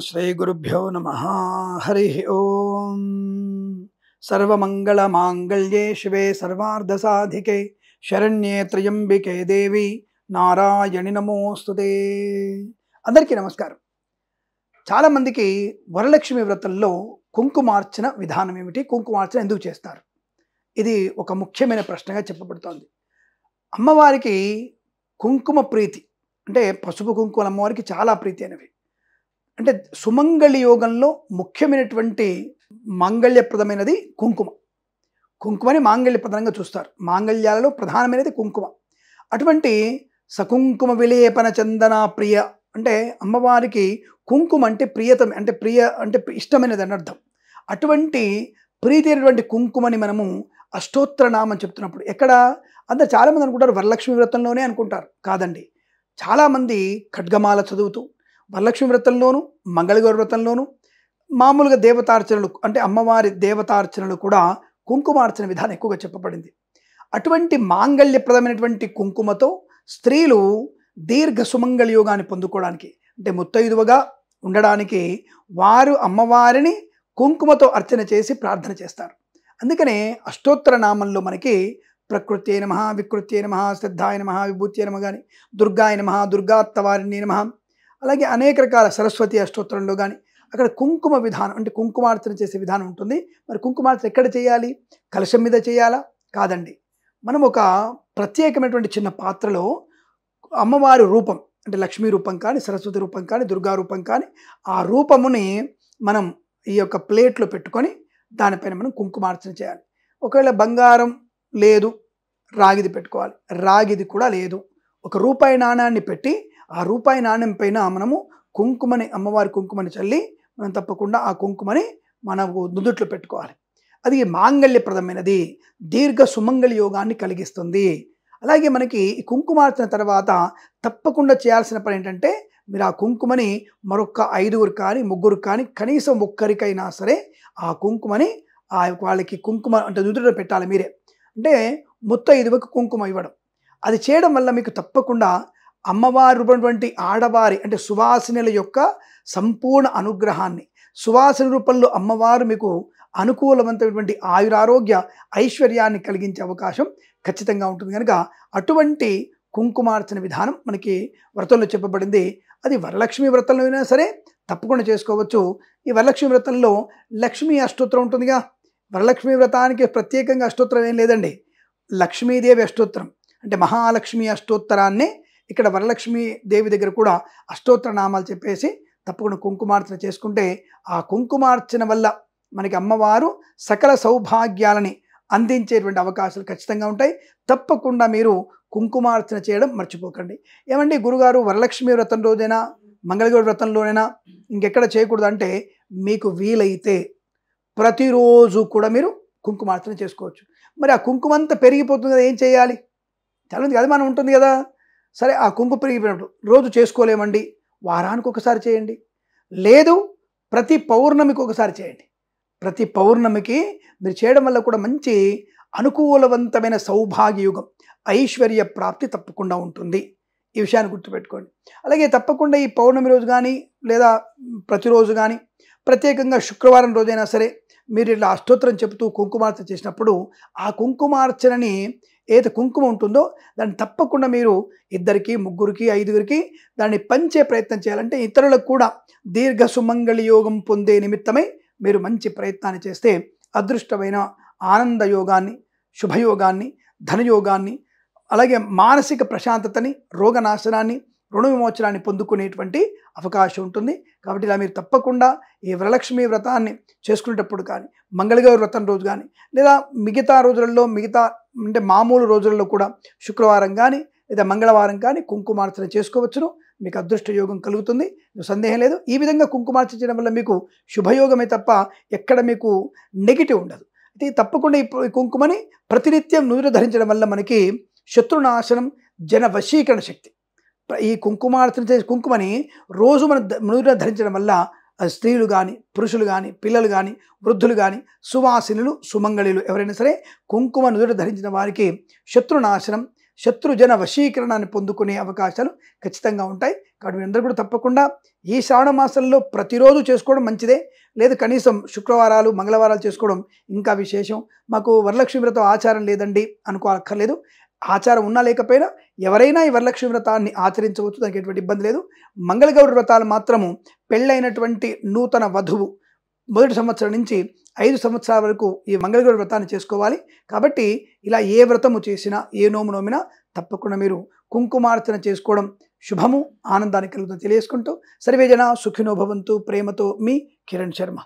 श्रीगुरुभ्यो नमः। हरि ओम। सर्वमंगलमांगल्ये शिवे सर्वार्धसाधिके शरण्ये त्र्यंबिके देवी नारायणि नमोस्तुते। అందరికీ నమస్కారం। చాలా మందికి వరలక్ష్మి వ్రతంలో కుంకుమార్చన విధానం ఏమిటి, కుంకుమార్చన ఎందుకు చేస్తారు, ఇది ఒక ముఖ్యమైన ప్రశ్నగా చెప్పబడుతోంది. అమ్మవారికి కుంకుమ ప్రీతి అంటే పసుపు కుంకుమ అమ్మవారికి చాలా ప్రీతి అనేవి. అంటే సుమంగళి యోగంలో ముఖ్యమైనటువంటి మాంగళ్యప్రదమైనది కుంకుమ. కుంకుమని మాంగళ్యప్రదంగా చూస్తారు. మాంగళ్యాలలో ప్రధానమైనది కుంకుమ. అటువంటి సకుంకుమ విలేపన చందన ప్రియ అంటే అమ్మవారికి కుంకుమ అంటే ప్రియతం అంటే ప్రియ అంటే ఇష్టమైనది అని అర్థం. అటువంటి ప్రీతి అయినటువంటి కుంకుమని మనము అష్టోత్తర నామం చెప్తున్నప్పుడు ఎక్కడ అంతా చాలామంది అనుకుంటారు వరలక్ష్మి వ్రతంలోనే అనుకుంటారు. కాదండి, చాలామంది ఖడ్గమాల చదువుతూ వరలక్ష్మి వ్రతంలోను మంగళగౌరి వ్రతంలోను మామూలుగా దేవతార్చనలు అంటే అమ్మవారి దేవతార్చనలు కూడా కుంకుమార్చన విధానం ఎక్కువగా చెప్పబడింది. అటువంటి మాంగళ్యప్రదమైనటువంటి కుంకుమతో స్త్రీలు దీర్ఘ సుమంగళ యోగాన్ని పొందుకోవడానికి అంటే ముత్తైదువగా ఉండడానికి వారు అమ్మవారిని కుంకుమతో అర్చన చేసి ప్రార్థన చేస్తారు. అందుకనే అష్టోత్తర నామంలో మనకి ప్రకృత్యై నమః, వికృత్యై నమః, శ్రద్ధాయ నమః, విభూత్యై నమః కానీ, దుర్గాయ నమః, దుర్గాత్తవారిణి నమః, అలాగే అనేక రకాల సరస్వతి అష్టోత్తరంలో కానీ అక్కడ కుంకుమ విధానం అంటే కుంకుమార్చన చేసే విధానం ఉంటుంది. మరి కుంకుమార్చన ఎక్కడ చేయాలి? కలశం మీద చేయాలా? కాదండి, మనం ఒక ప్రత్యేకమైనటువంటి చిన్న పాత్రలో అమ్మవారి రూపం అంటే లక్ష్మీ రూపం కానీ, సరస్వతి రూపం కానీ, దుర్గా రూపం కానీ ఆ రూపముని మనం ఈ యొక్క ప్లేట్లో పెట్టుకొని దానిపైన మనం కుంకుమార్చన చేయాలి. ఒకవేళ బంగారం లేదు, రాగిది పెట్టుకోవాలి. రాగిది కూడా లేదు, ఒక రూపాయి నాణాన్ని పెట్టి ఆ రూపాయి నాణ్యం పైన మనము కుంకుమని అమ్మవారి కుంకుమని చల్లి మనం తప్పకుండా ఆ కుంకుమని మనకు నుదుట్లో పెట్టుకోవాలి. అది మాంగళ్యప్రదమైనది, దీర్ఘ సుమంగళి యోగాన్ని కలిగిస్తుంది. అలాగే మనకి ఈ కుంకుమార్చన తర్వాత తప్పకుండా చేయాల్సిన పని ఏంటంటే మీరు ఆ కుంకుమని మరొక 5 కానీ 3 కానీ కనీసం ఒక్కరికైనా సరే ఆ కుంకుమని వాళ్ళకి కుంకుమ అంటే నుదుటిలో పెట్టాలి మీరే. అంటే ముత్తైదువకు కుంకుమ ఇవ్వడం, అది చేయడం వల్ల మీకు తప్పకుండా అమ్మవారు రూపమైనటువంటి ఆడవారి అంటే సువాసినుల యొక్క సంపూర్ణ అనుగ్రహాన్ని, సువాసన రూపంలో అమ్మవారు మీకు అనుకూలవంతమైనటువంటి ఆయురారోగ్య ఐశ్వర్యాన్ని కలిగించే అవకాశం ఖచ్చితంగా ఉంటుంది. కనుక అటువంటి కుంకుమార్చన విధానం మనకి వ్రతంలో చెప్పబడింది. అది వరలక్ష్మి వ్రతంలో అయినా సరే తప్పకుండా చేసుకోవచ్చు. ఈ వరలక్ష్మి వ్రతంలో లక్ష్మీ అష్టోత్తరం ఉంటుందిగా. వరలక్ష్మి వ్రతానికి ప్రత్యేకంగా అష్టోత్తరం ఏం లేదండి. లక్ష్మీదేవి అష్టోత్తరం అంటే మహాలక్ష్మి అష్టోత్తరాన్ని ఇక్కడ వరలక్ష్మీ దేవి దగ్గర కూడా అష్టోత్తర నామాలు చెప్పేసి తప్పకుండా కుంకుమార్చన చేసుకుంటే ఆ కుంకుమార్చన వల్ల మనకి అమ్మవారు సకల సౌభాగ్యాలని అందించేటువంటి అవకాశాలు ఖచ్చితంగా ఉంటాయి. తప్పకుండా మీరు కుంకుమార్చన చేయడం మర్చిపోకండి. ఏమండి గురుగారు వరలక్ష్మి వ్రతం రోజైనా మంగళగౌరి వ్రతంలోనైనా ఇంకెక్కడ చేయకూడదు అంటే మీకు వీలైతే ప్రతిరోజు కూడా మీరు కుంకుమార్చన చేసుకోవచ్చు. మరి ఆ కుంకుమ అంతా పెరిగిపోతుంది కదా, ఏం చేయాలి? చాలామంది అది మనం ఉంటుంది కదా, సరే ఆ కుంకుమ పెరిగిపోయినప్పుడు రోజు చేసుకోలేమండి, వారానికి ఒకసారి చేయండి, లేదు ప్రతి పౌర్ణమికి ఒకసారి చేయండి. ప్రతి పౌర్ణమికి మీరు చేయడం వల్ల కూడా మంచి అనుకూలవంతమైన సౌభాగ్యయుగం ఐశ్వర్య ప్రాప్తి తప్పకుండా ఉంటుంది. ఈ విషయాన్ని గుర్తుపెట్టుకోండి. అలాగే తప్పకుండా ఈ పౌర్ణమి రోజు కానీ లేదా ప్రతిరోజు కానీ ప్రత్యేకంగా శుక్రవారం రోజైనా సరే మీరు ఇట్లా అష్టోత్తరం చెబుతూ కుంకుమార్చన చేసినప్పుడు ఆ కుంకుమార్చనని ఏదైతే కుంకుమ ఉంటుందో దాన్ని తప్పకుండా మీరు 2, 3, 5 దాన్ని పంచే ప్రయత్నం చేయాలంటే ఇతరులకు కూడా దీర్ఘ సుమంగళి యోగం పొందే నిమిత్తమై మీరు మంచి ప్రయత్నాన్ని చేస్తే అదృష్టమైన ఆనంద యోగాన్ని, శుభయోగాన్ని, ధనయోగాన్ని, అలాగే మానసిక ప్రశాంతతని, రోగనాశనాన్ని, రుణ విమోచనాన్ని పొందుకునేటువంటి అవకాశం ఉంటుంది. కాబట్టి ఇలా మీరు తప్పకుండా ఈ వరలక్ష్మి వ్రతాన్ని చేసుకునేటప్పుడు కానీ, మంగళగౌరి వ్రతం రోజు కానీ లేదా మిగతా రోజులలో అంటే మామూలు రోజులలో కూడా శుక్రవారం కానీ లేదా మంగళవారం కానీ కుంకుమార్చన చేసుకోవచ్చును. మీకు అదృష్ట యోగం కలుగుతుంది, సందేహం లేదు. ఈ విధంగా కుంకుమార్చన చేయడం వల్ల మీకు శుభయోగమే తప్ప ఎక్కడ మీకు నెగిటివ్ ఉండదు. అయితే తప్పకుండా ఈ కుంకుమని ప్రతినిత్యం నుదుట ధరించడం వల్ల మనకి శత్రునాశనం, జన వశీకరణ శక్తి. ఈ కుంకుమార్చన చేసే కుంకుమని రోజు మన నుదుట ధరించడం వల్ల స్త్రీలు కానీ, పురుషులు కానీ, పిల్లలు కానీ, వృద్ధులు కానీ, సువాసినులు, సుమంగళిలు ఎవరైనా సరే కుంకుమ నుదుట ధరించిన వారికి శత్రునాశనం, శత్రుజన వశీకరణాన్ని పొందుకునే అవకాశాలు ఖచ్చితంగా ఉంటాయి. కాబట్టి మీరందరూ కూడా తప్పకుండా ఈ శ్రావణ మాసంలో ప్రతిరోజు చేసుకోవడం మంచిదే. లేదు కనీసం శుక్రవారాలు మంగళవారాలు చేసుకోవడం ఇంకా విశేషం. మాకు వరలక్ష్మి వ్రతం ఆచారం లేదండి అనుకోక్కర్లేదు. ఆచారం ఉన్నా లేకపోయినా ఎవరైనా ఈ వరలక్ష్మి వ్రతాన్ని ఆచరించవచ్చు, దానికి ఎటువంటి ఇబ్బంది లేదు. మంగళగౌరి వ్రతాలు మాత్రము పెళ్ళైనటువంటి నూతన వధువు మొదటి సంవత్సరం నుంచి 5 సంవత్సరాల వరకు ఈ మంగళగౌరి వ్రతాన్ని చేసుకోవాలి. కాబట్టి ఇలా ఏ వ్రతము చేసినా ఏ నోము నోమినా తప్పకుండా మీరు కుంకుమార్చన చేసుకోవడం శుభము, ఆనందాన్ని కలుగుతుంది తెలియజేసుకుంటూ సర్వేజన సుఖినో భవంతు. ప్రేమతో మీ కిరణ్ శర్మ.